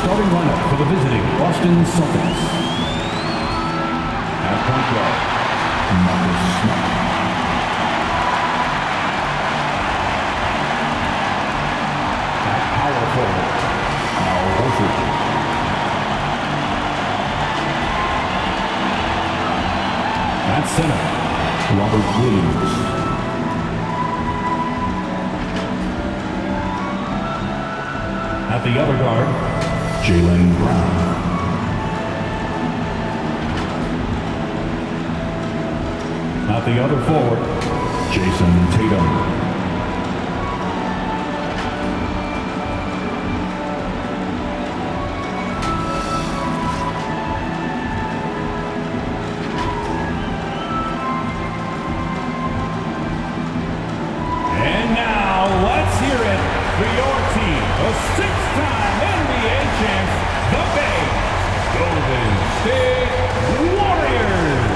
starting lineup for the visiting Boston Celtics. At point guard, Marcus Smart. At power forward, Al Horford. At center, Robert Williams. At the other guard, Jaylen Brown. At the other forward, Jason Tatum. And now, let's hear it for your team, the six-time NBA champs, the Bay Golden State Warriors.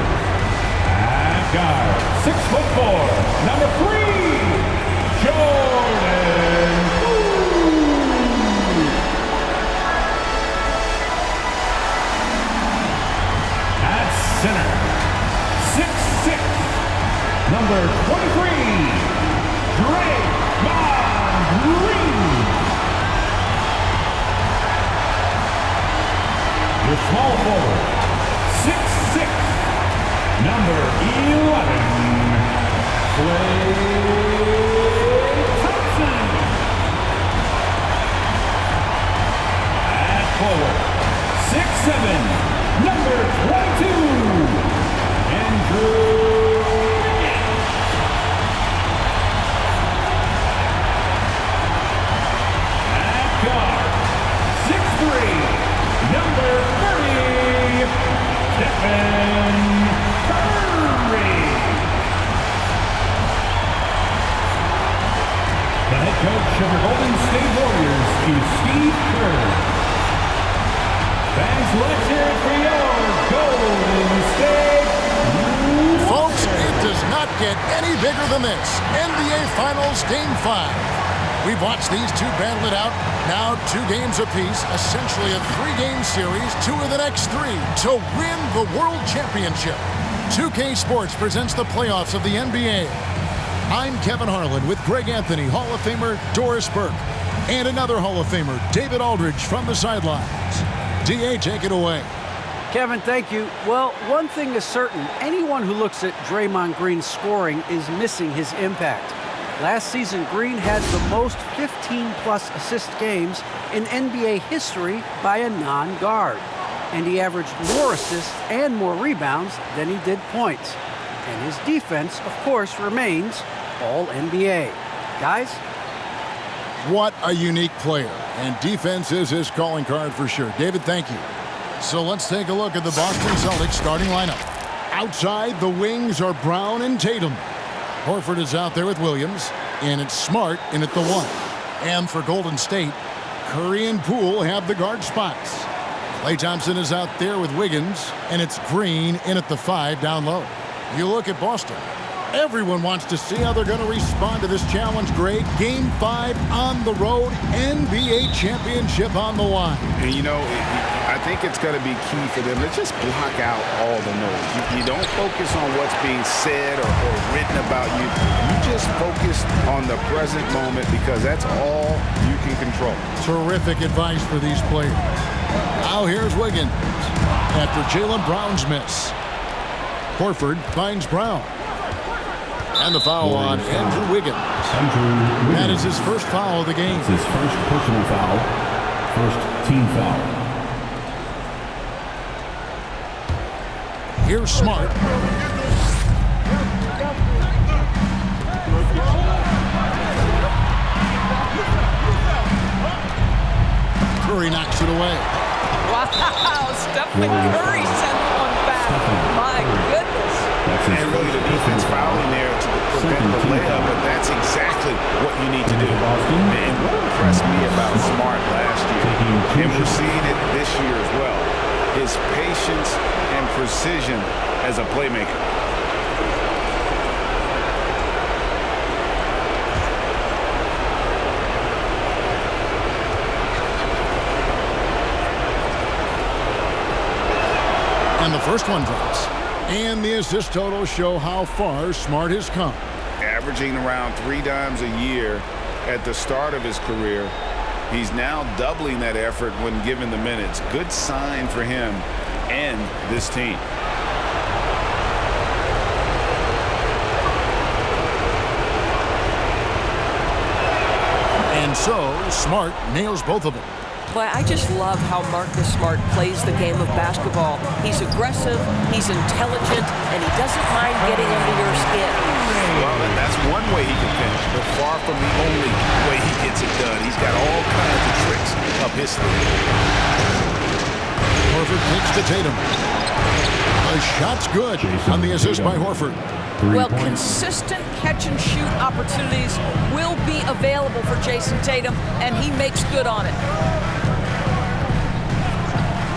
At guard, 6'4", number 3, Jordan Poole. At center, 6'6", number 23, Draymond Green. Your small forward, 6'6", number 11, Klay Thompson. At forward, 6'7", number 22, Andrew. At guard, 6'3", number 30, Stephen Curry. The head coach of the Golden State Warriors is Steve Kerr. Fans, let's hear it for your Golden State. Folks, it does not get any bigger than this. NBA Finals Game 5. We've watched these two battle it out. Now 2 games apiece, essentially a 3-game series, 2 of the next 3 to win the World Championship. 2K Sports presents the playoffs of the NBA. I'm Kevin Harlan with Greg Anthony, Hall of Famer Doris Burke, and another Hall of Famer, David Aldridge, from the sidelines. DA, take it away. Kevin, thank you. Well, one thing is certain. Anyone who looks at Draymond Green's scoring is missing his impact. Last season, Green had the most 15-plus assist games in NBA history by a non-guard. And he averaged more assists and more rebounds than he did points. And his defense, of course, remains All-NBA. Guys? What a unique player. And defense is his calling card for sure. David, thank you. So let's take a look at the Boston Celtics starting lineup. Outside, the wings are Brown and Tatum. Horford is out there with Williams, and it's Smart in at the 1. And for Golden State, Curry and Poole have the guard spots. Klay Thompson is out there with Wiggins, and it's Green in at the 5 down low. You look at Boston. Everyone wants to see how they're going to respond to this challenge, Greg. Game 5 on the road, NBA championship on the line. And you know, I think it's going to be key for them to just block out all the noise. You don't focus on what's being said or written about you. You just focus on the present moment because that's all you can control. Terrific advice for these players. Now here's Wiggins after Jaylen Brown's miss. Horford finds Brown. And the foul on Andrew Wiggins. That is his first foul of the game. It's his first personal foul, first team foul. Here's Smart. Curry knocks it away. Wow, Stephen Curry sent one back. My goodness. And really the defense fouling there to prevent the layup, but that's exactly what you need to do. And what impressed me about Smart last year, and we're seeing it this year as well, is patience and precision as a playmaker. first one drops. And the assist totals show how far Smart has come. Averaging around 3 dimes a year at the start of his career. He's now doubling that effort when given the minutes. Good sign for him and this team. And so, Smart nails both of them. Boy, I just love how Marcus Smart plays the game of basketball. He's aggressive, he's intelligent, and he doesn't mind getting under your skin. Well, that's one way he can finish, but far from the only way he gets it done. He's got all kinds of tricks up his sleeve. Horford kicks to Tatum. The shot's good on the assist by Horford. Well, consistent catch-and-shoot opportunities will be available for Jason Tatum, and he makes good on it.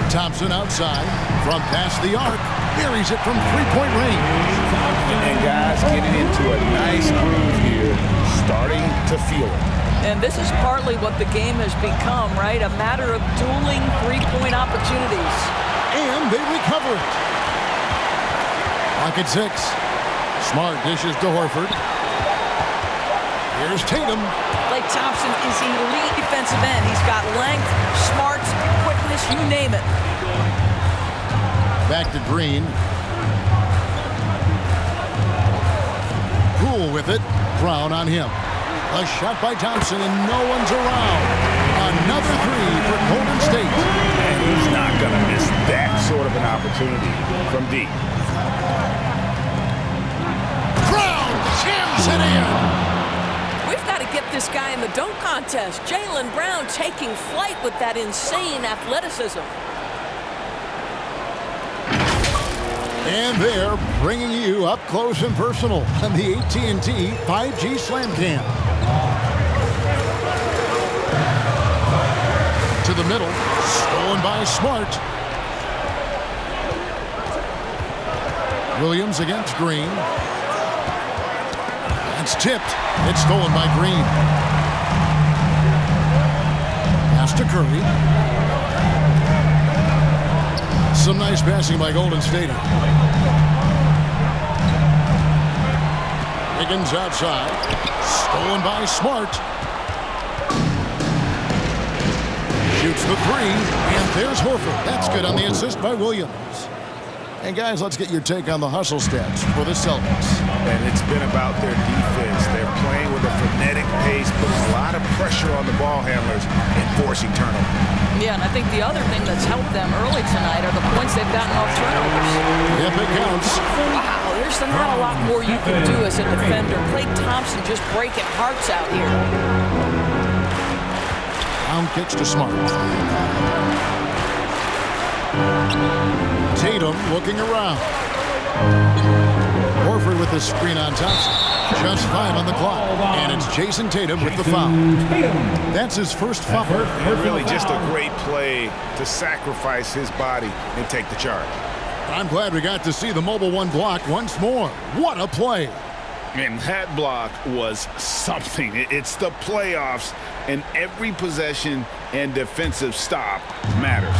Thompson outside from past the arc. Buries it from three-point range. And guys getting into a nice groove here, starting to feel it. And this is partly what the game has become, right? A matter of dueling three-point opportunities. And they recover it. Clock at 6. Smart dishes to Horford. Here's Tatum. Klay Thompson is elite defensive end. He's got length, smarts, quickness, you name it. Back to Green. Cool with it. Brown on him. A shot by Thompson, and no one's around. Another three for Golden State. And he's not going to miss that sort of an opportunity from deep. Brown jams it in. We've got to get this guy in the dunk contest. Jaylen Brown taking flight with that insane athleticism. And they're bringing you up close and personal on the AT&T 5G Slam Cam. To the middle, stolen by Smart. Williams against Green. It's tipped. It's stolen by Green. Pass to Curry. Some nice passing by Golden State. Higgins outside. Stolen by Smart. Shoots the three. And there's Horford. That's good on the assist by Williams. And guys, let's get your take on the hustle stats for the Celtics. And it's been about their defense. They're playing with a frenetic pace, putting a lot of pressure on the ball handlers and forcing turnovers. Yeah, and I think the other thing that's helped them early tonight are the points they've gotten off turnovers. If it counts. Wow, there's not a lot more you can do as a defender. Klay Thompson just breaking hearts out here. Brown kicks to Smart. Tatum looking around. Horford with the screen on Thompson. Just 5 on the clock. And it's Jason Tatum with the foul. That's his first foul. Really just a great play to sacrifice his body and take the charge. I'm glad we got to see the mobile one block once more. What a play. And that block was something. It's the playoffs, and every possession and defensive stop matters.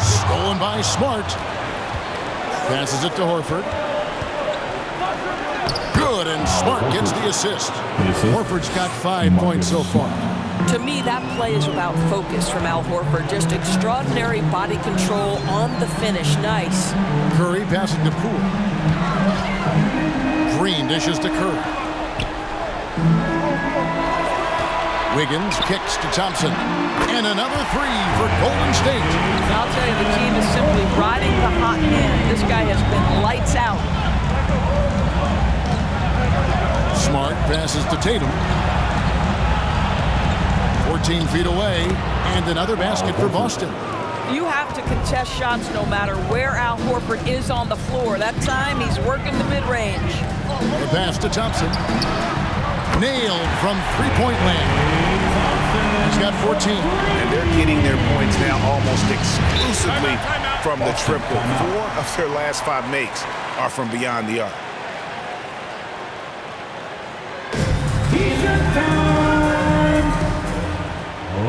Stolen by Smart. Passes it to Horford. Good, and Smart gets the assist. Horford's got 5 points so far. To me, that play is about focus from Al Horford. Just extraordinary body control on the finish. Nice. Curry passing to Poole. Green dishes to Curry. Wiggins kicks to Thompson. And another three for Golden State. I'll tell you, the team is simply riding the hot hand. This guy has been lights out. Smart passes to Tatum. 14 feet away, and another basket for Boston. You have to contest shots no matter where Al Horford is on the floor. That time, he's working the mid-range. The pass to Thompson. Nailed from three-point land. He's got 14. And they're getting their points now almost exclusively from the triple. 4 of their last 5 makes are from beyond the arc. T-shirt time!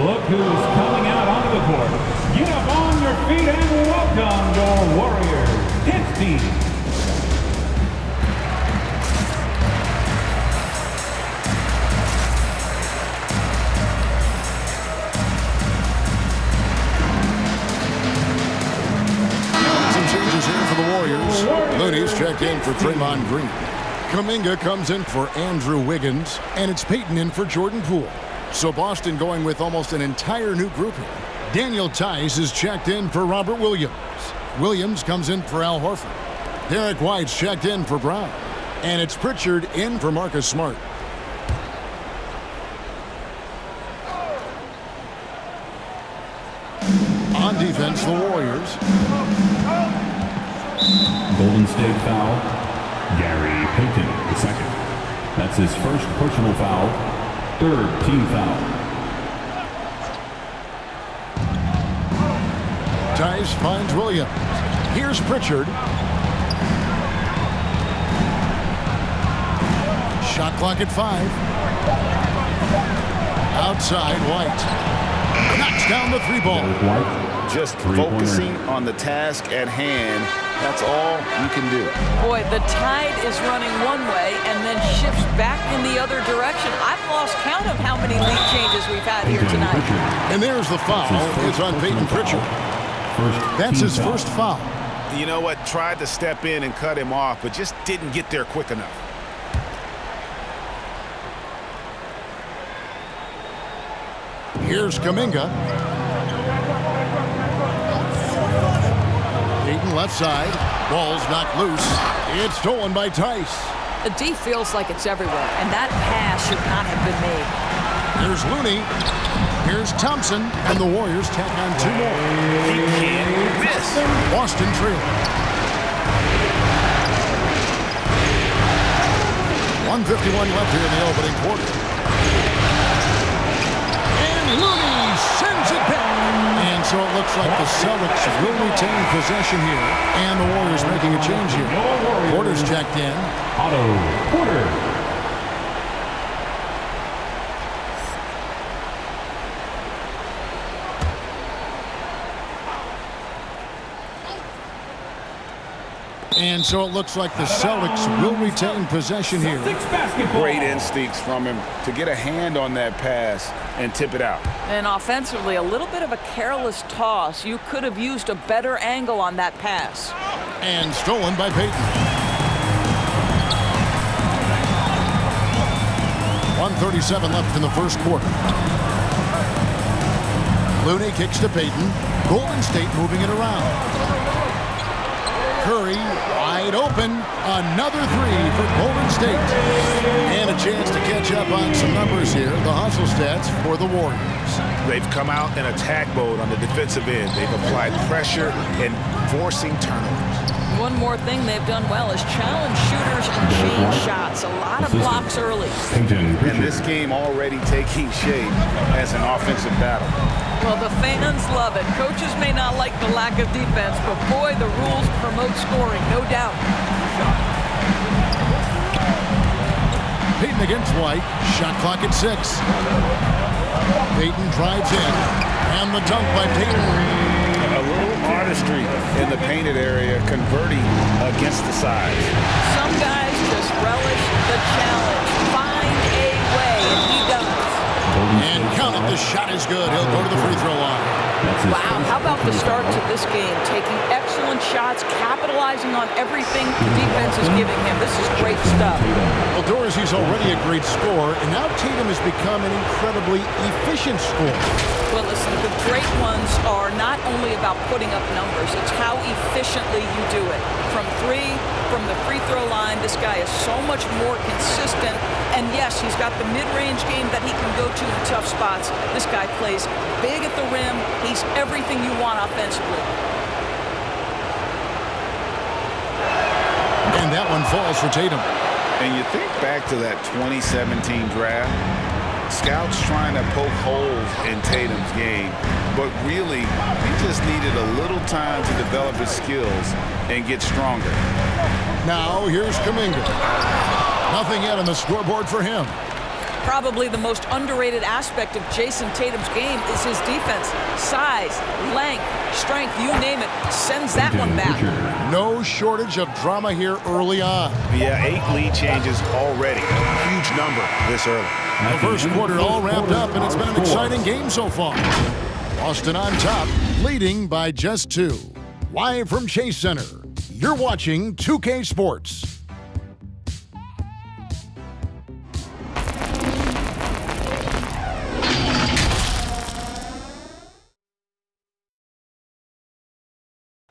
Look who's coming out onto the court. Get up on your feet and welcome Welcome your Warriors Dance Team. Some changes here for the Warriors. Looney's checked in for Draymond Green. Kuminga comes in for Andrew Wiggins, and it's Payton in for Jordan Poole. So Boston going with almost an entire new group here. Daniel Tice is checked in for Robert Williams. Williams comes in for Al Horford. Derek White's checked in for Brown. And it's Pritchard in for Marcus Smart. On defense, the Warriors. Golden State foul. Gary Payton, the second. That's his first personal foul. Third team foul. Tice finds Williams. Here's Pritchard. Shot clock at 5. Outside, White. Knocks down the 3-ball. Just focusing on the task at hand. That's all you can do. Boy, the tide is running one way and then shifts back in the other direction. I've lost count of how many lead changes we've had here tonight. And there's the foul. It's on Payton Pritchard. That's his first foul. You know what? Tried to step in and cut him off, but just didn't get there quick enough. Here's Kuminga. Payton left side. Ball's knocked loose. It's stolen by Tice. The D feels like it's everywhere, and that pass should not have been made. Here's Looney. Here's Thompson. And the Warriors tack on 2 more. He can't miss. Boston trail. 1:51 left here in the opening quarter. And Looney sends it back. And so it looks like the Celtics will retain possession here. And the Warriors making a change here. Porter's checked in. Otto Porter. And so it looks like the Celtics will retain possession here. Great instincts from him to get a hand on that pass and tip it out. And offensively, a little bit of a careless toss. You could have used a better angle on that pass. And stolen by Payton. 1:37 left in the first quarter. Looney kicks to Payton. Golden State moving it around. Curry wide open. Another 3 for Golden State. And a chance to catch up on some numbers here. The hustle stats for the Warriors. They've come out in attack mode on the defensive end. They've applied pressure and forcing turnovers. One more thing they've done well is challenge shooters and change shots. A lot of blocks early. And this game already taking shape as an offensive battle. Well, the fans love it. Coaches may not like the lack of defense, but boy, the rules promote scoring, no doubt. Payton against White. Shot clock at 6. Payton drives in. And the dunk by Payton. A little artistry in the painted area, converting against the sides. Some guys just relish the challenge. Find a way, and he does. And count it, the shot is good. He'll go to the free throw line. Wow, how about the start to this game? Taking excellent shots, capitalizing on everything the defense is giving him. This is great stuff. Well, Dorsey's already a great scorer, and now Tatum has become an incredibly efficient scorer. Well, listen, the great ones are not only about putting up numbers, it's how efficiently you do it. From 3, from the free throw line, this guy is so much more consistent. And yes, he's got the mid-range game that he can go to in tough spots. This guy plays big at the rim. He's everything you want offensively. And that one falls for Tatum. And you think back to that 2017 draft, scouts trying to poke holes in Tatum's game, but really, he just needed a little time to develop his skills and get stronger. Now, here's Kuminga. Nothing yet on the scoreboard for him. Probably the most underrated aspect of Jason Tatum's game is his defense. Size, length, strength, you name it, sends that one back. No shortage of drama here early on. Yeah, 8 lead changes already. Huge number this early. The first quarter all wrapped up, and it's been an exciting game so far. Boston on top, leading by just 2. Live from Chase Center, you're watching 2K Sports.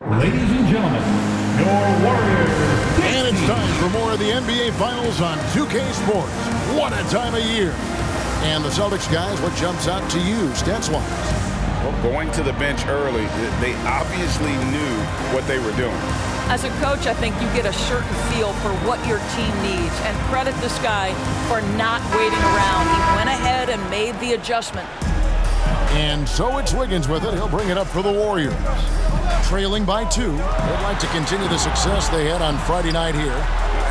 Ladies and gentlemen, your Warriors. And it's time for more of the NBA Finals on 2K Sports. What a time of year. And the Celtics guys, what jumps out to you stats-wise? Well, going to the bench early, they obviously knew what they were doing. As a coach, I think you get a certain feel for what your team needs, and credit this guy for not waiting around. He went ahead and made the adjustment. And so it's Wiggins with it. He'll bring it up for the Warriors. Trailing by 2. They'd like to continue the success they had on Friday night here.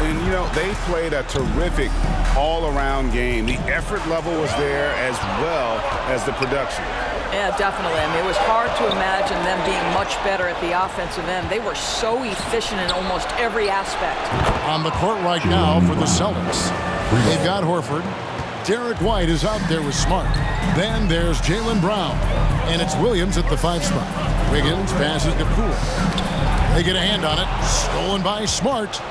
And, you know, they played a terrific all-around game. The effort level was there as well as the production. Yeah, definitely. I mean, it was hard to imagine them being much better at the offensive end. They were so efficient in almost every aspect. On the court right now for the Celtics. They've got Horford. Derek White is out there with Smart. Then there's Jaylen Brown. And it's Williams at the 5 spot. Wiggins passes to Poole. They get a hand on it. Stolen by Smart.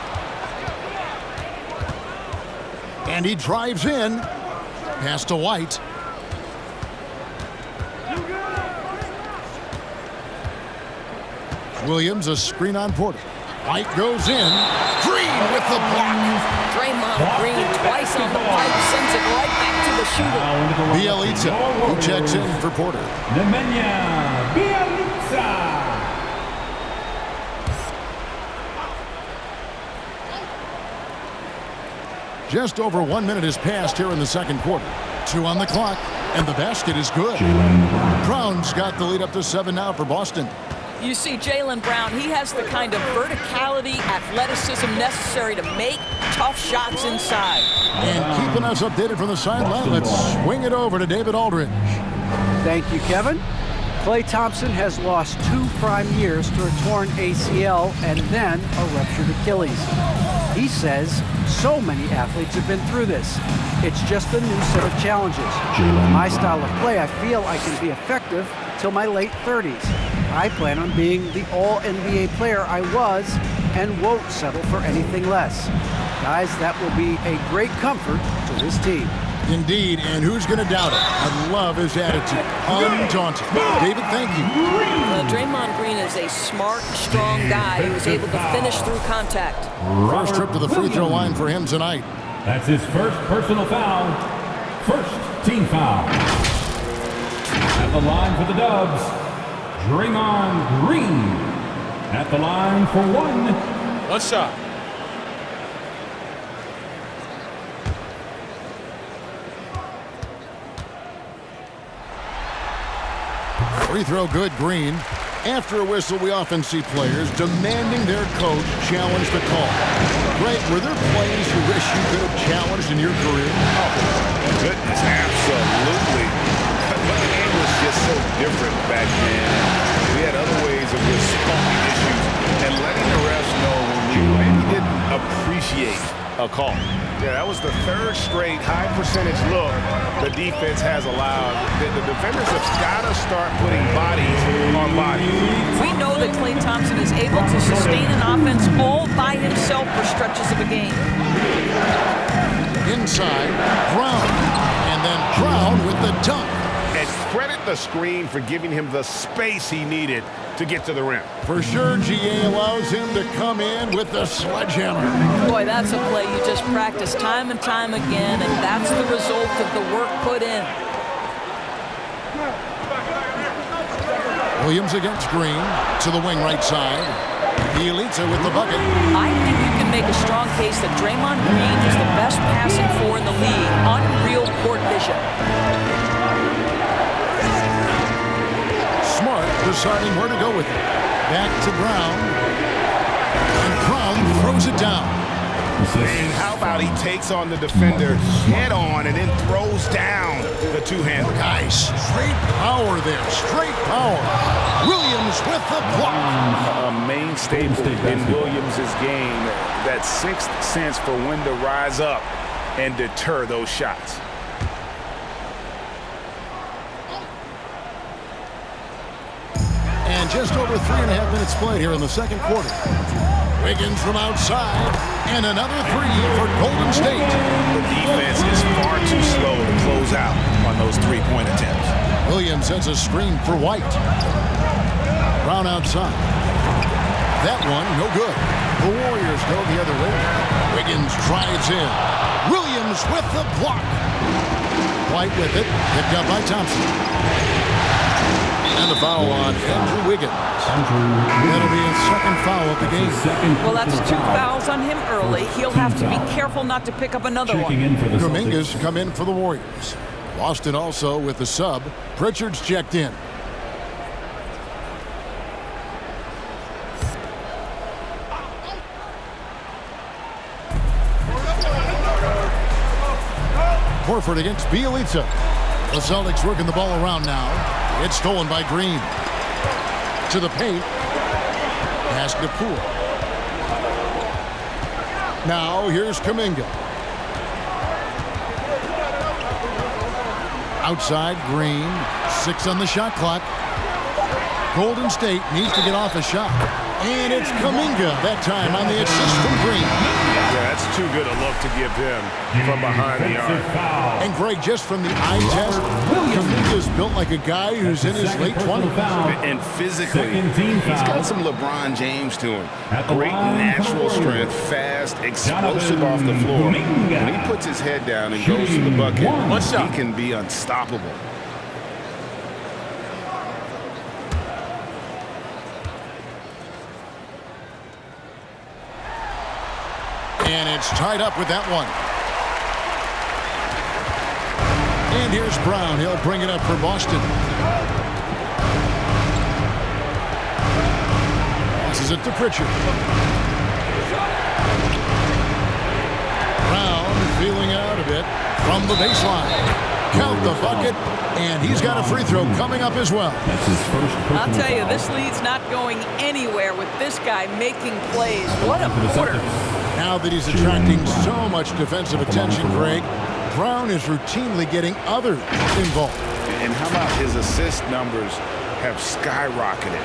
And he drives in. Pass to White. Williams, a screen on Porter. White goes in. Green with the block. Draymond Green twice on the pipe, sends it right back to the shooter. Bielitsa, who checks in for Porter. Nemanja Bjelica. Just over 1 minute has passed here in the second quarter. 2 on the clock, and the basket is good. Brown's got the lead up to 7 now for Boston. You see Jaylen Brown, he has the kind of verticality, athleticism necessary to make tough shots inside. And keeping us updated from the sideline, let's swing it over to David Aldridge. Thank you, Kevin. Klay Thompson has lost 2 prime years to a torn ACL and then a ruptured Achilles. He says so many athletes have been through this. It's just a new set of challenges. With my style of play, I feel I can be effective till my late 30s. I plan on being the all-NBA player I was and won't settle for anything less. Guys, that will be a great comfort to his team. Indeed, and who's going to doubt it? I love his attitude. Undaunted. David, thank you. Draymond Green is a smart, strong guy who is able to finish through contact. First trip to the free throw line for him tonight. That's his first personal foul. First team foul. At the line for the Dubs, Draymond Green. At the line for 1. One shot. Free throw good, Green. After a whistle, we often see players demanding their coach challenge the call. Greg, were there plays you wish you could have challenged in your career? Oh, goodness, absolutely. But the game was just so different back then. We had other ways of resolving issues and letting the refs know when we maybe didn't appreciate a call. Yeah, that was the 3rd straight high percentage look the defense has allowed. The defenders have got to start putting bodies on bodies. We know that Klay Thompson is able to sustain an offense all by himself for stretches of a game. Inside, Brown. And then Brown with the dunk. And credit the screen for giving him the space he needed to get to the rim. For sure, GA allows him to come in with the sledgehammer. Boy, that's a play you just practice time and time again, and that's the result of the work put in. Williams against Green to the wing right side. Bielitsa with the bucket. I think you can make a strong case that Draymond Green is the best passing four in the league. Unreal court vision. Smart deciding where to go with it. Back to Brown. And Brown throws it down. And how about he takes on the defender head on and then throws down the two-hander. Nice. Straight power there. Straight power. Williams with the block. A main staple in Williams' game, that sixth sense for when to rise up and deter those shots. And just over 3.5 minutes played here in the second quarter. Wiggins from outside, and another three for Golden State. The defense is far too slow to close out on those three-point attempts. Williams sends a screen for White. Brown outside. That one, no good. The Warriors go the other way. Wiggins drives in. Williams with the block. White with it, picked up by Thompson. And the foul on Andrew Wiggins. That'll be his second foul of the game. Well, that's 2 fouls on him early. He'll have to be careful not to pick up another one. Kuminga's come in for the Warriors. Boston also with the sub. Pritchard's checked in. Horford against Bielitsa. The Celtics working the ball around now. It's stolen by Green. To the paint. Pass to Poole. Now here's Kuminga. Outside Green. 6 on the shot clock. Golden State needs to get off a shot. And it's Kuminga that time on the assist from Green. Yeah, that's too good a look to give him from behind the arc. And Greg, just from the eye test, Kuminga's built like a guy who's in his late 20s. And physically, he's got some LeBron James to him. Great natural strength, fast, explosive off the floor. When he puts his head down and goes to the bucket, he can be unstoppable. And it's tied up with that one. And here's Brown. He'll bring it up for Boston. Passes it to Pritchard. Brown feeling out a bit from the baseline. Count the bucket, and he's got a free throw coming up as well. That's his first. I'll tell you, this lead's not going anywhere with this guy making plays. What a quarter. Now that he's attracting so much defensive attention, Greg, Brown is routinely getting others involved. And how about his assist numbers have skyrocketed?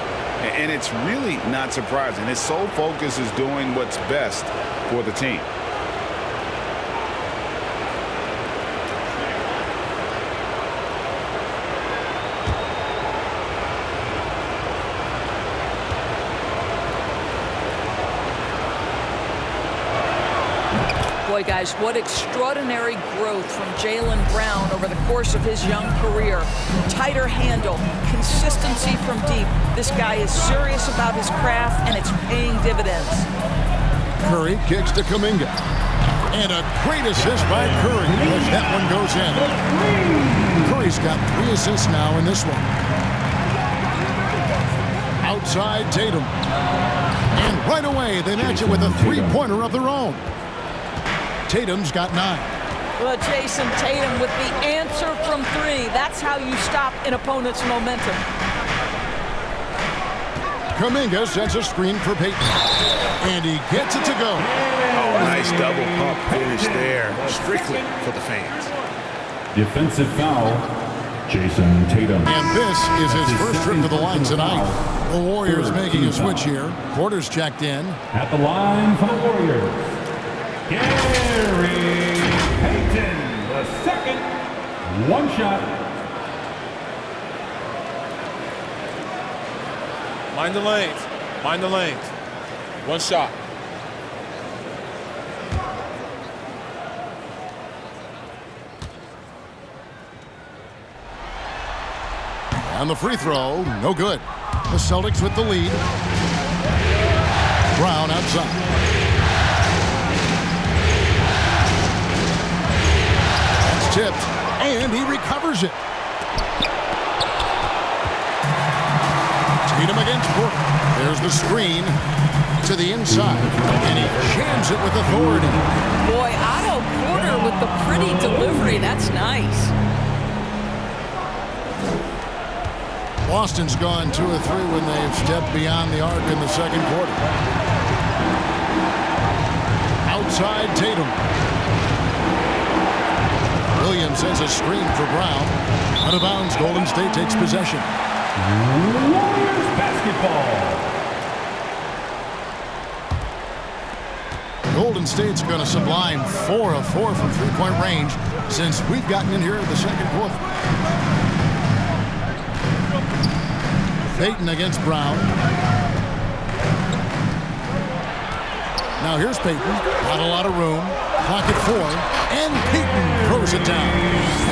And it's really not surprising. His sole focus is doing what's best for the team. Boy, guys, what extraordinary growth from Jaylen Brown over the course of his young career. Tighter handle, consistency from deep. This guy is serious about his craft, and it's paying dividends. Curry kicks to Kuminga. And a great assist by Curry as that one goes in. Curry's got 3 assists now in this one. Outside Tatum. And right away, they match it with a three-pointer of their own. Tatum's got 9. Well, Jason Tatum with the answer from 3. That's how you stop an opponent's momentum. Kuminga sets a screen for Payton. And he gets it to go. Oh, nice double pump finish there. Strictly for the fans. Defensive foul, Jason Tatum. And this is his first trip to the line tonight. The Warriors making a switch here. Porter's checked in. At the line for the Warriors, Gary Payton, the second. One shot. Mind the lanes. Mind the lanes. One shot. And the free throw, no good. The Celtics with the lead. Brown outside. It's tipped, and he recovers it. Tatum against Porter. There's the screen. To the inside, and he jams it with authority. Boy, Otto Porter with the pretty delivery. That's nice. Boston's gone 2 of 3 when they've stepped beyond the arc in the second quarter. Outside Tatum. Williams has a screen for Brown. Out of bounds, Golden State takes possession. Warriors basketball. Golden State's going to sublime 4 of 4 from three-point range since we've gotten in here in the second quarter. Payton against Brown. Now here's Payton. Not a lot of room. Pocket 4. And Payton throws it down.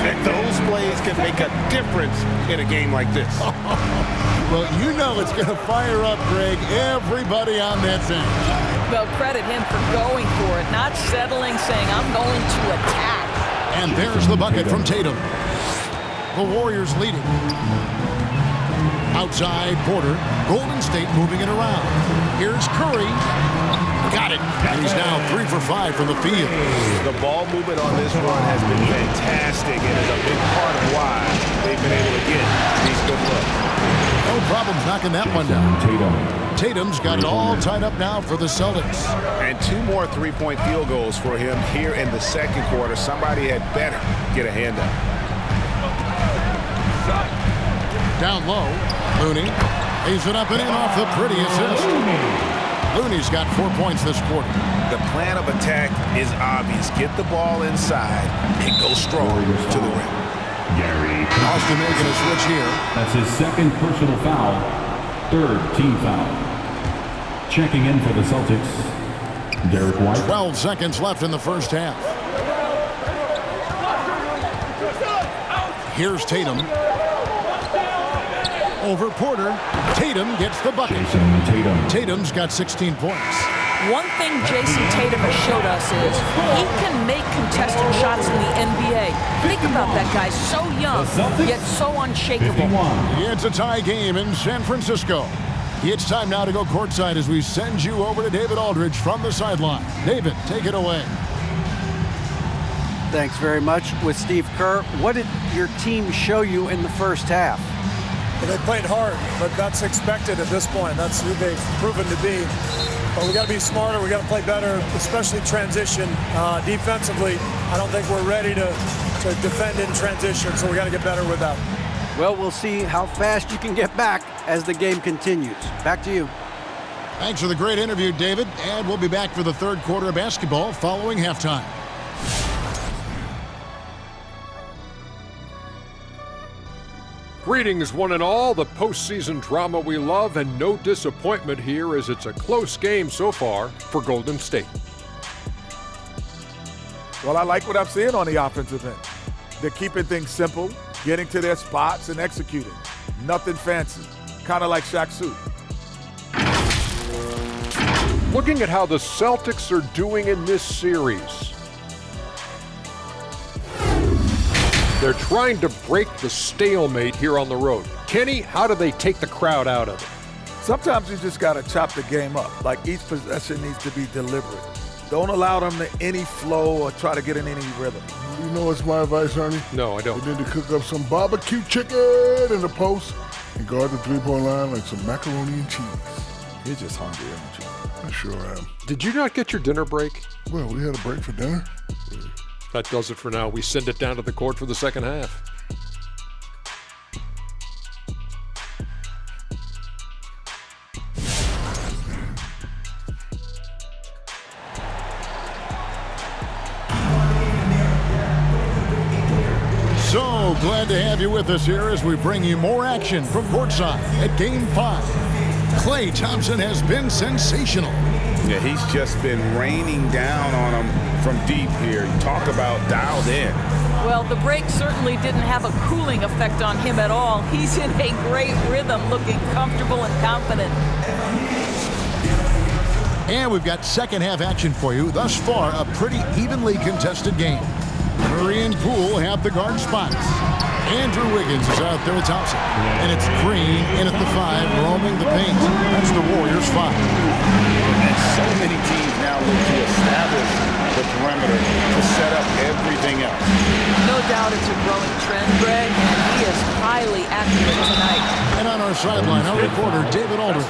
And those plays can make a difference in a game like this. Well, you know it's going to fire up, Greg, everybody on that bench. Well, credit him for going for it, not settling, saying, I'm going to attack. And there's the bucket from Tatum. The Warriors leading. Outside Porter. Golden State moving it around. Here's Curry. Got it. And he's now 3 for 5 from the field. The ball movement on this run has been fantastic and is a big part of why they've been able to get these good looks. No problems knocking that one down. Tatum's got it all tied up now for the Celtics. And 2 more three-point field goals for him here in the second quarter. Somebody had better get a hand up. Down low, Looney lays it up and in off the pretty assist. Looney's got 4 points this quarter. The plan of attack is obvious. Get the ball inside and go strong to the rim. Gary. Austin making a switch here. That's his second personal foul. 3rd team foul. Checking in for the Celtics, Derek White. 12 seconds left in the first half. Here's Tatum. Over Porter. Tatum gets the bucket. Jason Tatum. Tatum's got 16 points. One thing Jason Tatum has showed us is he can make contested shots in the NBA. Think about that guy, so young, yet so unshakable. 51. It's a tie game in San Francisco. It's time now to go courtside as we send you over to David Aldridge from the sideline. David, take it away. Thanks very much. With Steve Kerr, what did your team show you in the first half? Well, they played hard, but that's expected at this point. That's who they've proven to be. But we got to be smarter. We got to play better, especially transition. Defensively, I don't think we're ready to defend in transition, so we got to get better with that. Well, we'll see how fast you can get back as the game continues. Back to you. Thanks for the great interview, David. And we'll be back for the third quarter of basketball following halftime. Greetings, one and all. The postseason drama we love, and no disappointment here as it's a close game so far for Golden State. Well, I like what I'm seeing on the offensive end. They're keeping things simple, getting to their spots and executing. Nothing fancy, kind of like Shaq Suit. Looking at how the Celtics are doing in this series, they're trying to break the stalemate here on the road. Kenny, how do they take the crowd out of it? Sometimes you just got to chop the game up. Like each possession needs to be deliberate. Don't allow them to any flow or try to get in any rhythm. You know what's my advice, Ernie? No, I don't. You need to cook up some barbecue chicken in the post and guard the three-point line like some macaroni and cheese. You're just hungry, aren't you? I sure am. Did you not get your dinner break? Well, we had a break for dinner. That does it for now. We send it down to the court for the second half. So glad to have you with us here as we bring you more action from courtside at Game 5. Klay Thompson has been sensational. Yeah, he's just been raining down on them from deep here. You talk about dialed in. Well, the break certainly didn't have a cooling effect on him at all. He's in a great rhythm, looking comfortable and confident. And we've got second half action for you. Thus far, a pretty evenly contested game. Murray and Poole have the guard spots. Andrew Wiggins is out there with Thompson. And it's Green in at the 5, roaming the paint. That's the Warriors' 5. So many teams now look to establish the perimeter to set up everything else. No doubt it's a growing trend, Greg, and he is highly accurate tonight. And on our sideline, our reporter, David Aldridge.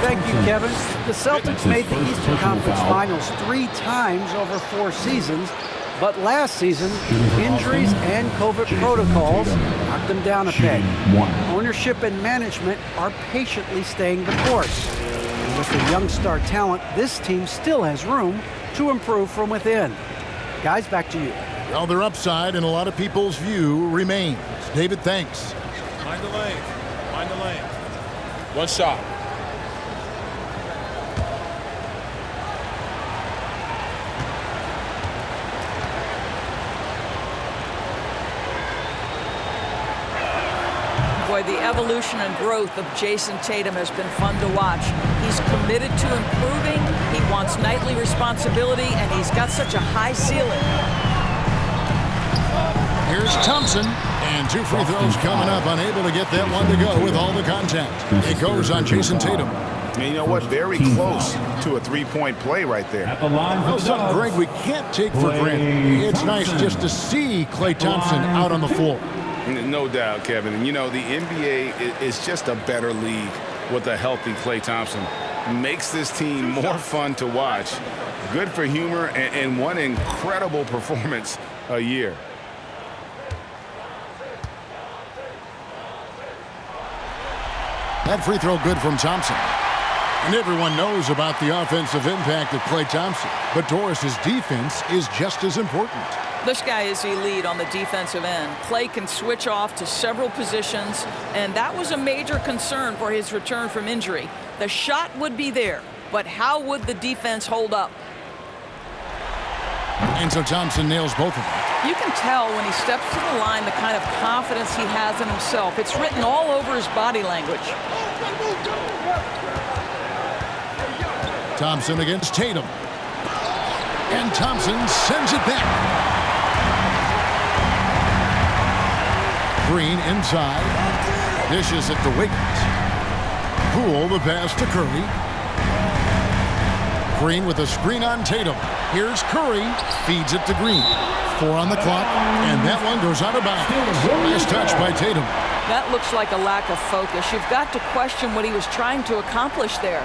Thank you, Kevin. The Celtics made the Eastern Conference Finals 3 times over 4 seasons, but last season, injuries and COVID protocols knocked them down a peg. Ownership and management are patiently staying the course. And with the young star talent, this team still has room to improve from within. Guys, back to you. Well, their upside in a lot of people's view remains. David, thanks. Mind the lane. Mind the lane. One shot. Boy, the evolution and growth of Jason Tatum has been fun to watch. He's committed to improving, he wants nightly responsibility, and he's got such a high ceiling. Here's Thompson, and 2 free throws coming up, unable to get that one to go with all the contact. It goes on Jason Tatum. And you know what? Very close to a three-point play right there. At the line Well, for the something, Dubs, Greg, we can't take for granted. It's nice just to see Klay Thompson out on the floor. No doubt, Kevin. And you know, the NBA is just a better league with a healthy Klay Thompson. Makes this team more fun to watch. Good for humor and one incredible performance a year. That free throw good from Thompson. And everyone knows about the offensive impact of Klay Thompson. But Doris's defense is just as important. This guy is elite on the defensive end. Klay can switch off to several positions, and that was a major concern for his return from injury. The shot would be there, but how would the defense hold up? And so Thompson nails both of them. You can tell when he steps to the line the kind of confidence he has in himself. It's written all over his body language. Thompson against Tatum. And Thompson sends it back. Green inside. Dishes it to Wiggins. Poole the pass to Curry. Green with a screen on Tatum. Here's Curry. Feeds it to Green. 4 on the clock. And that one goes out of bounds. Nice touch by Tatum. That looks like a lack of focus. You've got to question what he was trying to accomplish there.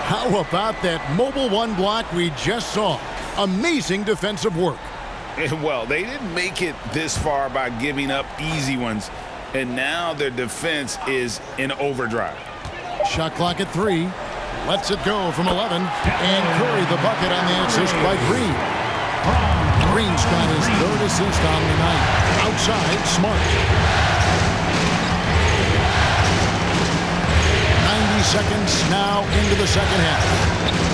How about that mobile 1 block we just saw? Amazing defensive work. Well, they didn't make it this far by giving up easy ones, and now their defense is in overdrive. Shot clock at 3. Lets it go from 11. And Curry the bucket on the assist by Green. Green's got his 3rd assist on the night. Outside, Smart. 90 seconds now into the second half.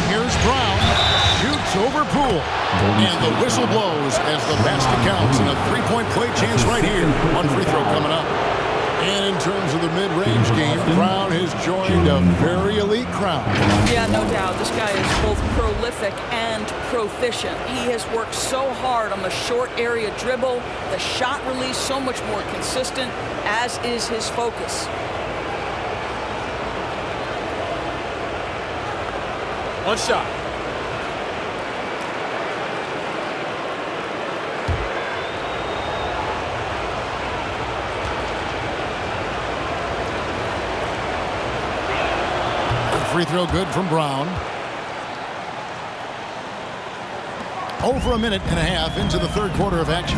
Here's Brown. Shoots over Poole. And the whistle blows as the basket counts and a 3-point play chance right here. 1 free throw coming up. And in terms of the mid-range game, Brown has joined a very elite crowd. Yeah, no doubt. This guy is both prolific and proficient. He has worked so hard on the short area dribble, the shot release so much more consistent, as is his focus. One shot. Free throw good from Brown. Over a minute and a half into the 3rd quarter of action.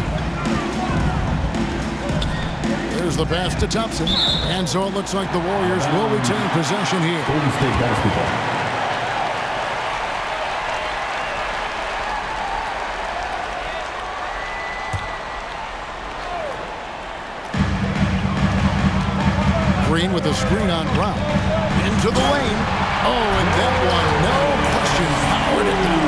There's the pass to Thompson. And so it looks like the Warriors will retain possession here. Golden State basketball. Green with a screen on Brown. Into the lane. Oh, and that one, no question, powered it down.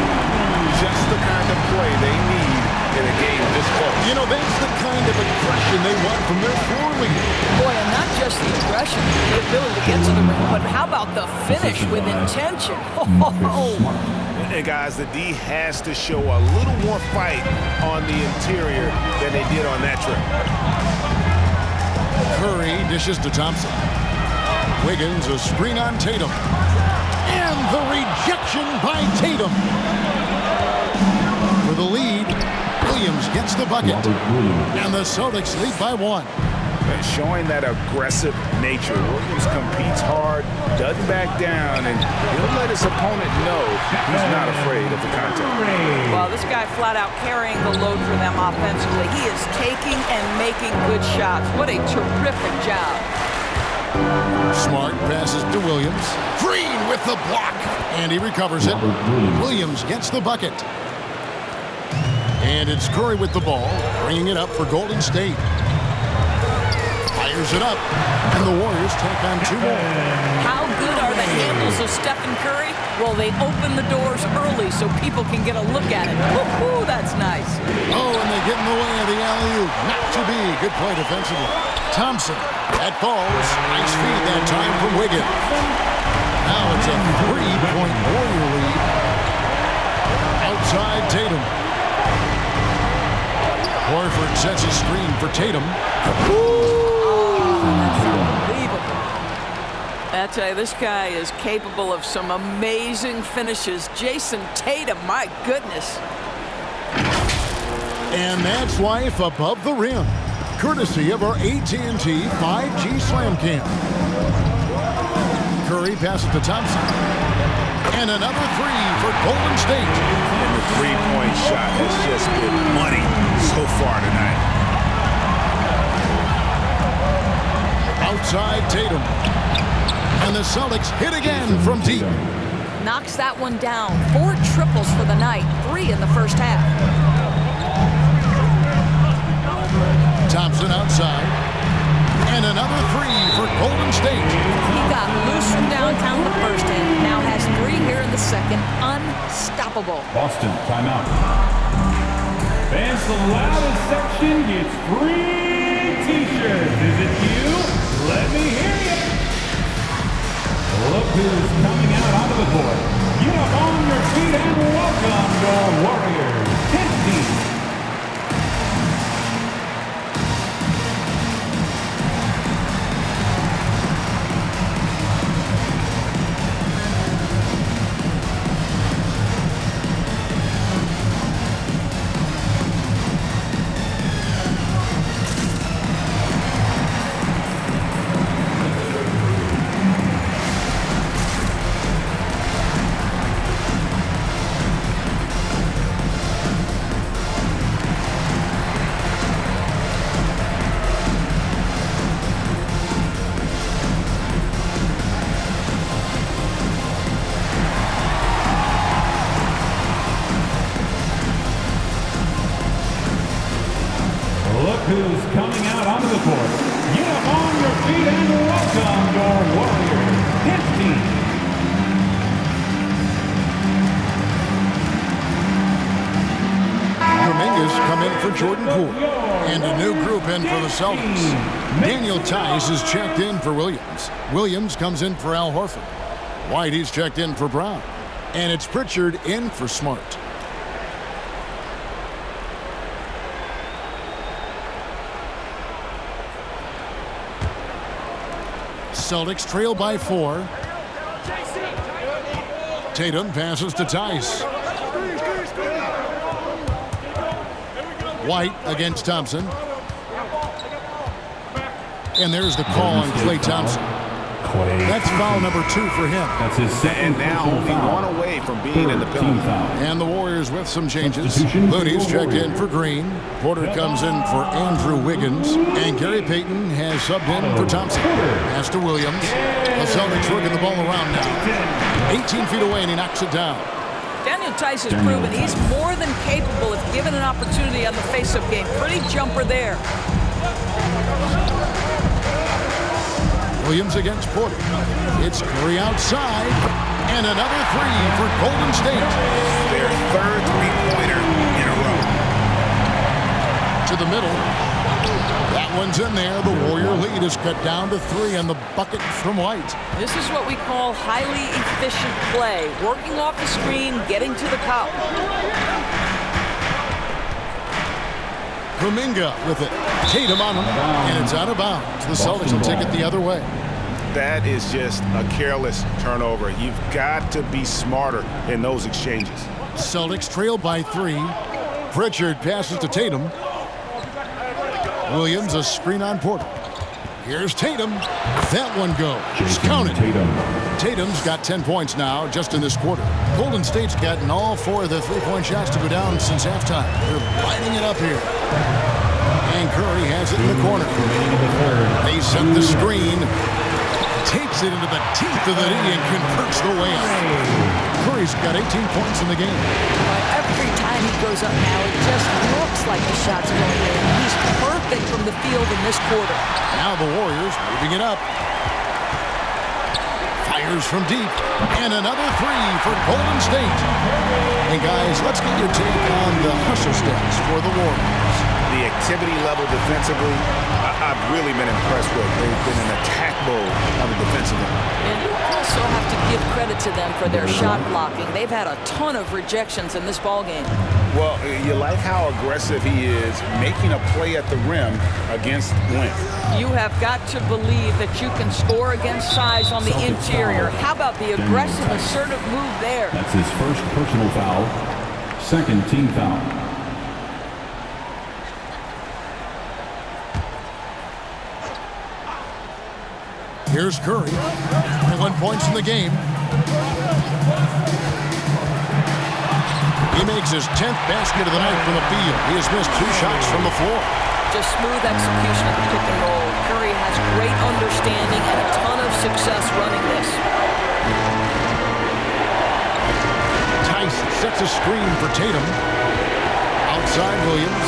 Just the kind of play they need in a game this close. You know, that's the kind of aggression they want from their floor leader. Boy, and not just the aggression, the ability to get to the rim, but how about the finish with intention? And guys, the D has to show a little more fight on the interior than they did on that trip. Curry dishes to Thompson. Wiggins a screen on Tatum. And And the rejection by Tatum. For the lead, Williams gets the bucket. And the Celtics lead by 1. Showing that aggressive nature. Williams competes hard, doesn't back down, and he'll let his opponent know he's not afraid of the contact. Well, this guy flat out carrying the load for them offensively. He is taking and making good shots. What a terrific job. Smart passes to Williams. Green with the block. And he recovers it. Williams gets the bucket. And it's Curry with the ball, bringing it up for Golden State. Fires it up, and the Warriors take on 2 more. How good are the handles of Stephen Curry? Well, they open the doors early so people can get a look at it. Woo-hoo, that's nice. Oh, and they get in the way of the alley-oop. Not to be. Good play defensively. Thompson, that falls. Nice feed that time from Wiggins. Now it's a 3-point Warrior lead. Outside Tatum. Horford sets a screen for Tatum. I tell you, this guy is capable of some amazing finishes. Jason Tatum, my goodness. And that's life above the rim, courtesy of our AT&T 5G Slam Cam. Curry passes to Thompson. And another 3 for Golden State. And the three-point shot has just been money so far tonight. Outside Tatum. And the Celtics hit again from deep. Knocks that one down. 4 triples for the night. 3 in the first half. Thompson outside. And another 3 for Golden State. He got loose from downtown the first half. Now has 3 here in the second. Unstoppable. Boston, timeout. Fans, the loudest section gets free T-shirts. Is it you? Let me hear you. Look who's coming out onto the court. Get up on your feet and welcome your Warriors. 10 who's coming out onto the court. Get up on your feet and welcome your Warriors. 15. Kuminga's come in for Jordan Poole. And a new group in for the Celtics. Daniel Tice is checked in for Williams. Williams comes in for Al Horford. White, he's checked in for Brown. And it's Pritchard in for Smart. Celtics trail by 4. Tatum passes to Tice. White against Thompson. And there's the call on Klay Thompson. That's foul number 2 for him. That's his second. And now only one away from being in the penalty. And the Warriors with some changes. Looney's checked in for Green. Porter comes in for Andrew Wiggins. And Gary Payton has subbed in for Thompson. Pass to Williams. The Celtics working the ball around now. 18 feet away and he knocks it down. Daniel Tice has proven he's more than capable if given an opportunity on the face-up game. Pretty jumper there. Williams against Porter. It's Curry outside. And another 3 for Golden State. Their third three-pointer in a row. To the middle. That one's in there. The Warrior lead is cut down to 3 and the bucket from White. This is what we call highly efficient play. Working off the screen, getting to the cup. Kuminga with it. Tatum on him. And it's out of bounds. The Celtics will take it the other way. that is just a careless turnover. You've got to be smarter in those exchanges. Celtics trail by 3. Pritchard passes to Tatum. Williams, a screen on Porter. Here's Tatum. That one goes. Counted. Tatum's got 10 points now just in this quarter. Golden State's gotten all 4 of the three-point shots to go down since halftime. They're lighting it up here. And Curry has it in the corner. They set the screen. Takes it into the teeth of the knee and converts the way out. Curry's got 18 points in the game. Every time he goes up now, it just looks like the shot's going in. He's perfect from the field in this quarter. Now the Warriors moving it up. Fires from deep. And another 3 for Golden State. And guys, let's get your take on the hustle stats for the Warriors. The activity level defensively, I've really been impressed with. They've been an attack mode on the defensive end. And you also have to give credit to them for their shot blocking. They've had a ton of rejections in this ballgame. Well, you like how aggressive he is making a play at the rim against length. You have got to believe that you can score against size on the interior. How about the aggressive, assertive move there? That's his first personal foul. Second team foul. Here's Curry. 1 points in the game. He makes his 10th basket of the night from the field. He has missed 2 shots from the floor. Just smooth execution of the pick and roll. Curry has great understanding and a ton of success running this. Tice sets a screen for Tatum. Outside Williams.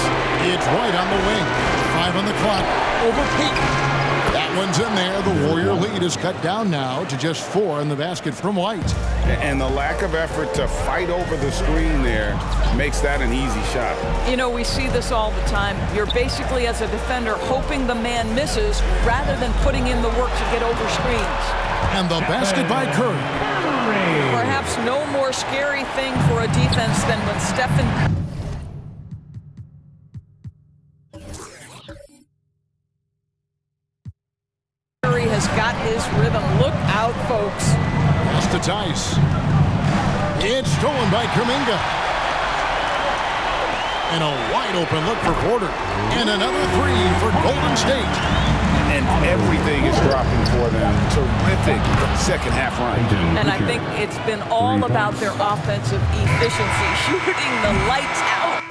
It's White on the wing. 5 on the clock. Over Payton. That one's in there. The Warrior lead is cut down now to just 4 in the basket from White. And the lack of effort to fight over the screen there makes that an easy shot. You know, we see this all the time. You're basically, as a defender, hoping the man misses rather than putting in the work to get over screens. And the basket by Curry. Perhaps no more scary thing for a defense than when Stephen Curry has got his rhythm. Look out, folks. Pass to Tice. It's stolen by Kuminga. And a wide open look for Porter. And another 3 for Golden State. And everything is dropping for them. Terrific second half run. And I think it's been all about their offensive efficiency, shooting the lights out.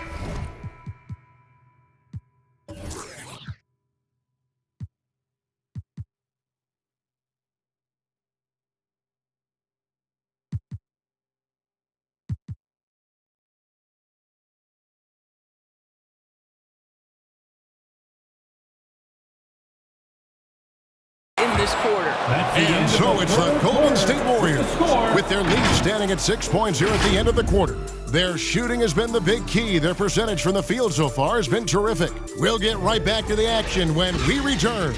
In this quarter. And so it's the Golden State Warriors with their lead standing at 6 points here at the end of the quarter. Their shooting has been the big key. Their percentage from the field so far has been terrific. We'll get right back to the action when we return.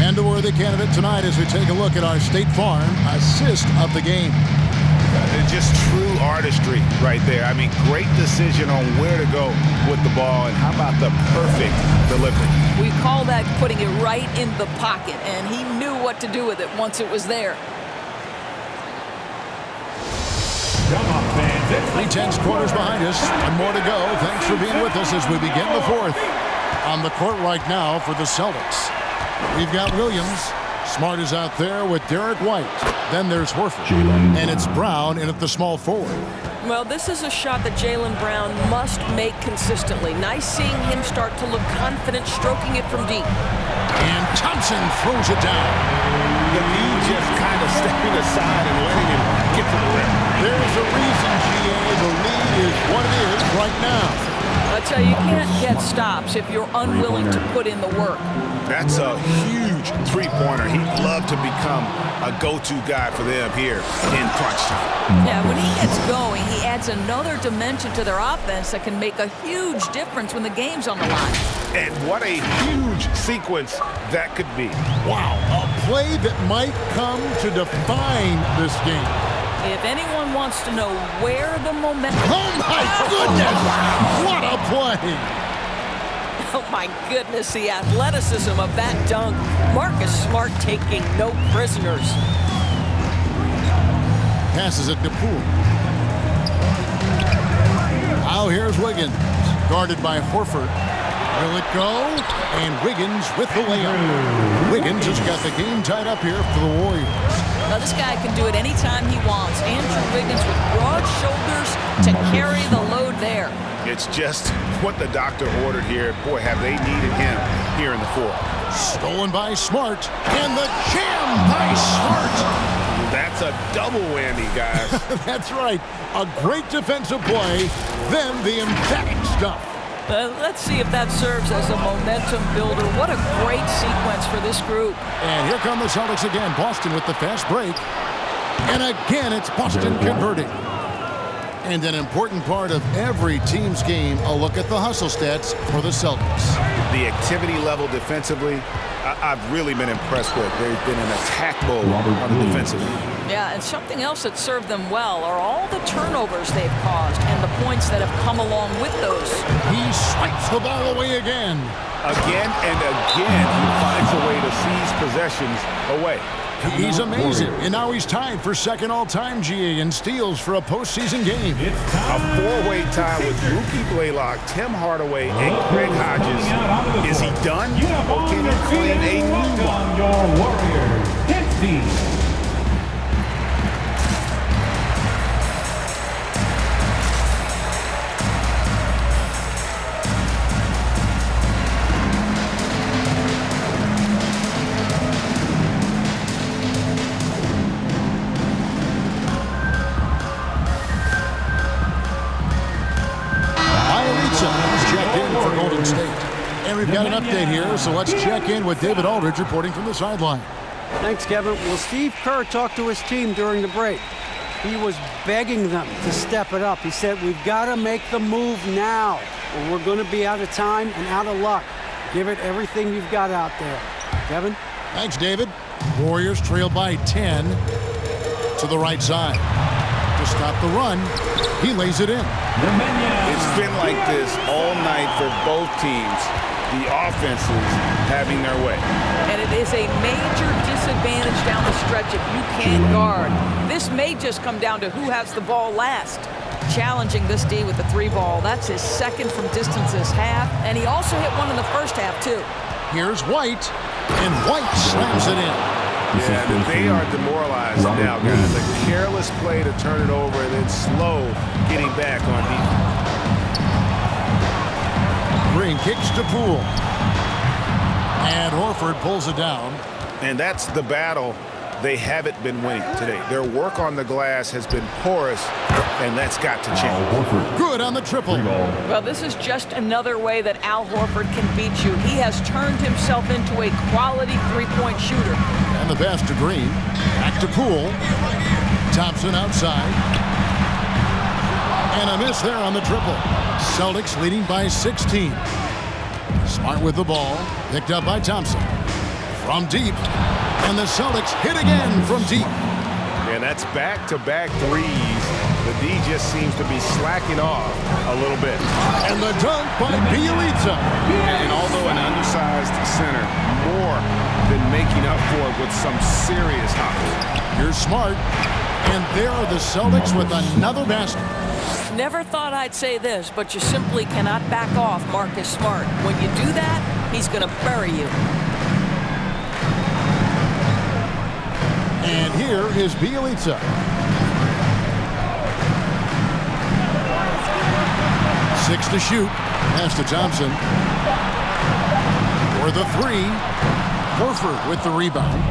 And a worthy candidate tonight as we take a look at our State Farm assist of the game. Just true artistry right there. I mean, great decision on where to go with the ball, and how about the perfect delivery? We call that putting it right in the pocket, and he knew what to do with it once it was there. Come on, fans. 3 tenths quarters behind us. 1 more to go. Thanks for being with us as we begin the 4th. On the court right now for the Celtics, we've got Williams. Smart is out there with Derek White. Then there's Horford. And it's Brown in at the small forward. Well, this is a shot that Jaylen Brown must make consistently. Nice seeing him start to look confident, stroking it from deep. And Thompson throws it down. The lead just kind of stepping aside and letting him get to the rim. There's a reason, GA. The lead is what it is right now. I'll tell you, you can't get stops if you're unwilling to put in the work. That's a huge three-pointer. He'd love to become a go-to guy for them here in crunch time. Yeah, when he gets going, he adds another dimension to their offense that can make a huge difference when the game's on the line. And what a huge sequence that could be. Wow, a play that might come to define this game. If anyone wants to know where the momentum... Oh, my goodness! What a play! Oh, my goodness, the athleticism of that dunk. Marcus Smart taking no prisoners. Passes it to Poole. Now here's Wiggins, guarded by Horford. Will it go? And Wiggins with the layup. Wiggins has got the game tied up here for the Warriors. Now, this guy can do it anytime he wants. Andrew Wiggins with broad shoulders to carry the load there. It's just what the doctor ordered here. Boy, have they needed him here in the fourth. Stolen by Smart, and the jam by Smart. That's a double whammy, guys. That's right. A great defensive play, then the emphatic stuff. Let's see if that serves as a momentum builder. What a great sequence for this group. And here come the Celtics again. Boston with the fast break. And again, it's Boston converting. And an important part of every team's game, a look at the hustle stats for the Celtics. The activity level defensively, I've really been impressed with. They've been an attack mode on the defensive end. Yeah, and something else that served them well are all the turnovers they've caused and the points that have come along with those. He swipes the ball away again. Again and again, he finds a way to seize possessions away. He's amazing, and now he's tied for second all-time GA in steals for a postseason game. A four-way tie with Rookie Blaylock, Tim Hardaway, and Greg Hodges. Is he done? Or can he claim a new one? Your Warriors, 15. We've got an update here, so let's check in with David Aldridge reporting from the sideline. Thanks, Kevin. Well, Steve Kerr talked to his team during the break. He was begging them to step it up. He said, we've got to make the move now, or we're going to be out of time and out of luck. Give it everything you've got out there. Kevin? Thanks, David. Warriors trail by 10 to the right side. To stop the run, he lays it in. It's been like this all night for both teams. The offenses having their way. And it is a major disadvantage down the stretch if you can't guard. This may just come down to who has the ball last. Challenging this D with the three ball. That's his second from distance this half. And he also hit one in the first half, too. Here's White, and White slams it in. Yeah, they are demoralized now, guys. A careless play to turn it over and then slow getting back on defense. Green kicks to Poole. And Horford pulls it down. And that's the battle they haven't been winning today. Their work on the glass has been porous, and that's got to change. Good on the triple. Well, this is just another way that Al Horford can beat you. He has turned himself into a quality three-point shooter. And the pass to Green. Back to Poole. Thompson outside. And a miss there on the triple. Celtics leading by 16. Smart with the ball. Picked up by Thompson. From deep. And the Celtics hit again from deep. And that's back-to-back threes. The D just seems to be slacking off a little bit. And the dunk by Bielitsa. And although an undersized center, more than making up for it with some serious hops. Here's Smart. And there are the Celtics with another basket. Never thought I'd say this, but you simply cannot back off Marcus Smart. When you do that, he's going to bury you. And here is Bielitsa. 6 to shoot. Pass to Thompson. For the three. Horford with the rebound.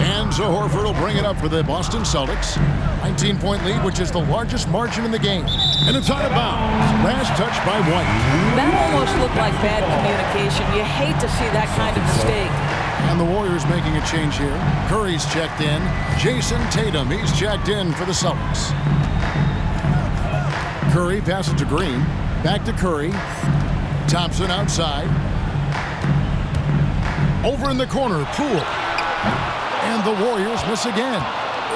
And so Horford will bring it up for the Boston Celtics. 19-point lead, which is the largest margin in the game. And it's out of bounds. Last touch by White. That almost looked like bad communication. You hate to see that kind of mistake. And the Warriors making a change here. Curry's checked in. Jason Tatum, he's checked in for the Celtics. Curry passes to Green. Back to Curry. Thompson outside. Over in the corner, Poole. And the Warriors miss again.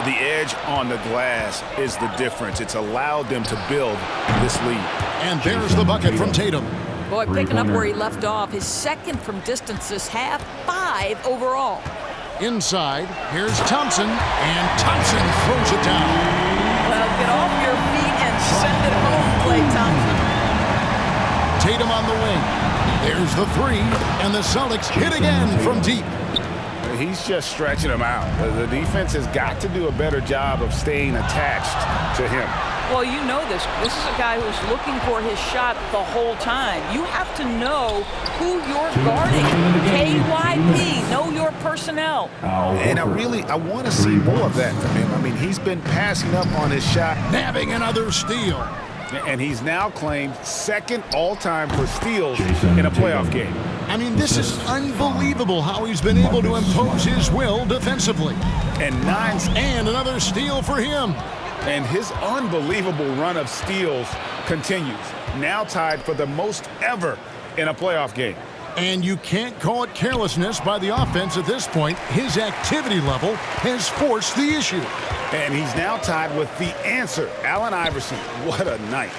The edge on the glass is the difference. It's allowed them to build this lead. And there's the bucket from Tatum. Boy, picking up where he left off. His second from distance this half, 5 overall. Inside, here's Thompson. And Thompson throws it down. Well, get off your feet and send it home, Klay Thompson. Tatum on the wing. There's the 3. And the Celtics hit again from deep. He's just stretching him out. The defense has got to do a better job of staying attached to him. Well, you know this. This is a guy who's looking for his shot the whole time. You have to know who you're guarding. KYP, know your personnel. And I want to see more of that from him. I mean, he's been passing up on his shot. Nabbing another steal. And he's now claimed second all-time for steals in a playoff game. I mean, this is unbelievable how he's been able to impose his will defensively. And another steal for him. And his unbelievable run of steals continues. Now tied for the most ever in a playoff game. And you can't call it carelessness by the offense at this point. His activity level has forced the issue. And he's now tied with the answer, Allen Iverson. What a night.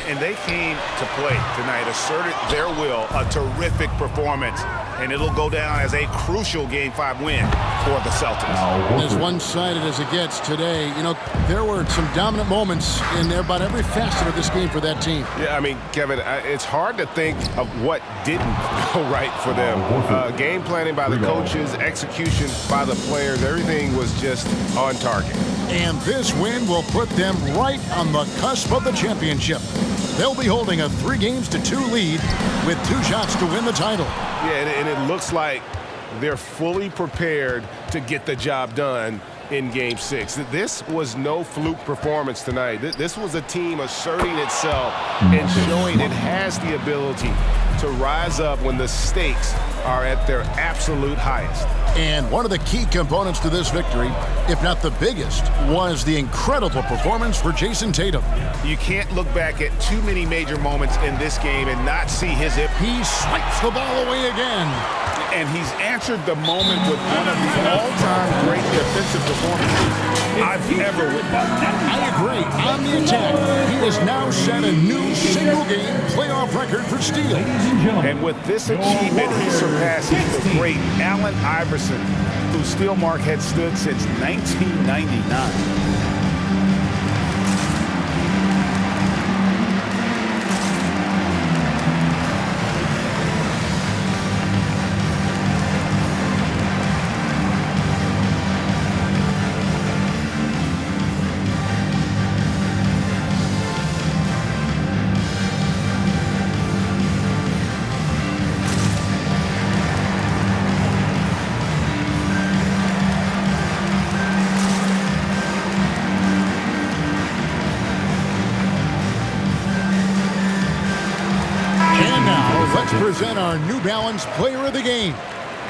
And they came to play tonight, asserted their will, a terrific performance. And it'll go down as a crucial Game 5 win for the Celtics. As one-sided as it gets today, you know, there were some dominant moments in about every facet of this game for that team. Yeah, I mean, Kevin, it's hard to think of what didn't go right for them. Game planning by the coaches, execution by the players, everything was just on target. And this win will put them right on the cusp of the championship. They'll be holding a 3-2 lead with 2 shots to win the title. Yeah, and it looks like they're fully prepared to get the job done in Game 6. This was no fluke performance tonight. This was a team asserting itself and showing it has the ability to rise up when the stakes are at their absolute highest. And one of the key components to this victory, if not the biggest, was the incredible performance for Jason Tatum. You can't look back at too many major moments in this game and not see his impact. He swipes the ball away again. And he's answered the moment with one of the all-time great defensive performances I've ever witnessed. I agree. On the attack, he has now set a new single-game playoff record for steals. And with this achievement, he surpasses the great Allen Iverson, whose steal mark had stood since 1999. Present our New Balance Player of the Game,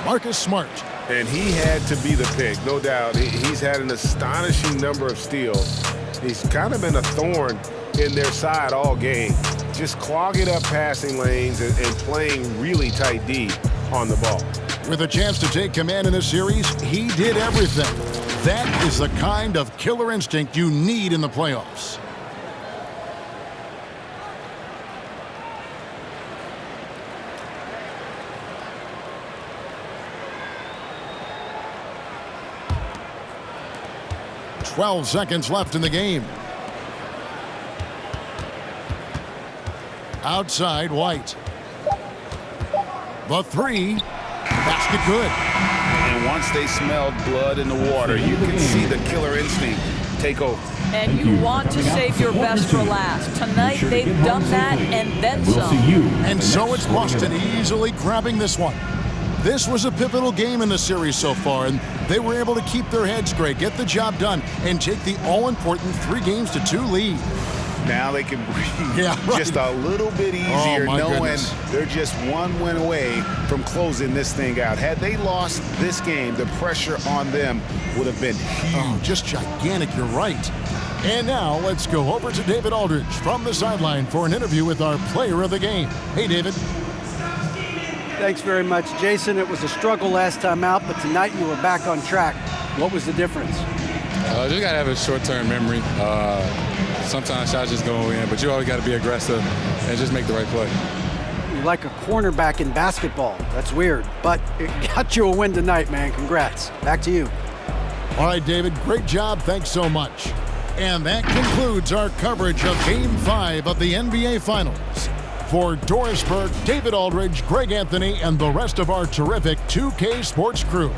Marcus Smart. And he had to be the pick, no doubt. He's had an astonishing number of steals. He's kind of been a thorn in their side all game, just clogging up passing lanes and playing really tight D on the ball. With a chance to take command in this series, he did everything. That is the kind of killer instinct you need in the playoffs. .12 seconds left in the game. Outside, White. The 3. Basket good. And once they smelled blood in the water, you can see the killer instinct take over. And you want to save your best for last. Tonight, they've done that and then some. And so it's Boston easily grabbing this one. This was a pivotal game in the series so far, and they were able to keep their heads straight, get the job done, and take the all-important 3-2 lead. Now they can breathe just a little bit easier, knowing they're just one win away from closing this thing out. Had they lost this game, the pressure on them would have been huge. Oh, just gigantic, you're right. And now let's go over to David Aldridge from the sideline for an interview with our player of the game. Hey, David. Thanks very much, Jason. It was a struggle last time out, but tonight you were back on track. What was the difference? Just got to have a short-term memory. Sometimes shots just go in, but you always got to be aggressive and just make the right play. You're like a cornerback in basketball. That's weird, but it got you a win tonight, man. Congrats. Back to you. All right, David, great job. Thanks so much. And that concludes our coverage of Game 5 of the NBA Finals. For Doris Burke, David Aldridge, Greg Anthony, and the rest of our terrific 2K Sports crew,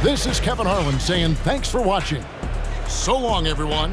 this is Kevin Harlan saying thanks for watching. So long, everyone.